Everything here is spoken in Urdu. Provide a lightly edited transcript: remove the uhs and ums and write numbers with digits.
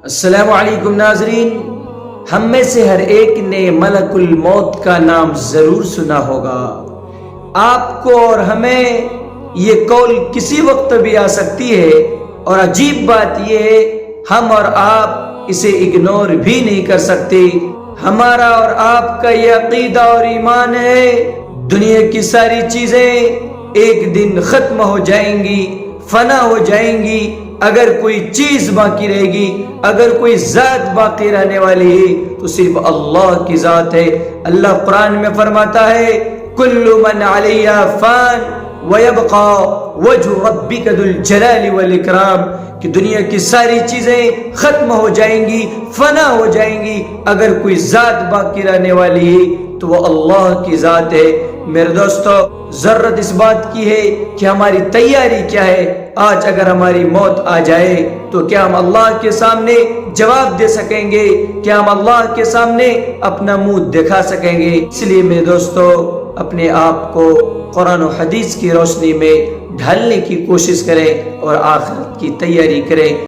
السلام علیکم ناظرین، ہم میں سے ہر ایک نے ملک الموت کا نام ضرور سنا ہوگا۔ آپ کو اور ہمیں یہ قول کسی وقت بھی آ سکتی ہے، اور عجیب بات یہ ہے ہم اور آپ اسے اگنور بھی نہیں کر سکتے۔ ہمارا اور آپ کا یہ عقیدہ اور ایمان ہے دنیا کی ساری چیزیں ایک دن ختم ہو جائیں گی، فنا ہو جائیں گی۔ اگر کوئی چیز باقی رہے گی، اگر کوئی ذات باقی رہنے والی ہے تو صرف اللہ کی ذات ہے۔ اللہ قرآن میں فرماتا ہے کل من علیہا فان ویبقى وجہ ربک ذو الجلال والاکرام، کہ دنیا کی ساری چیزیں ختم ہو جائیں گی، فنا ہو جائیں گی، اگر کوئی ذات باقی رہنے والی ہے تو وہ اللہ کی ذات ہے۔ میرے دوستو، ضرورت اس بات کی ہے کہ ہماری تیاری کیا ہے۔ آج اگر ہماری موت آ جائے تو کیا ہم اللہ کے سامنے جواب دے سکیں گے؟ کیا ہم اللہ کے سامنے اپنا منہ دکھا سکیں گے؟ اس لیے میرے دوستو، اپنے آپ کو قرآن و حدیث کی روشنی میں ڈھالنے کی کوشش کریں اور آخرت کی تیاری کریں۔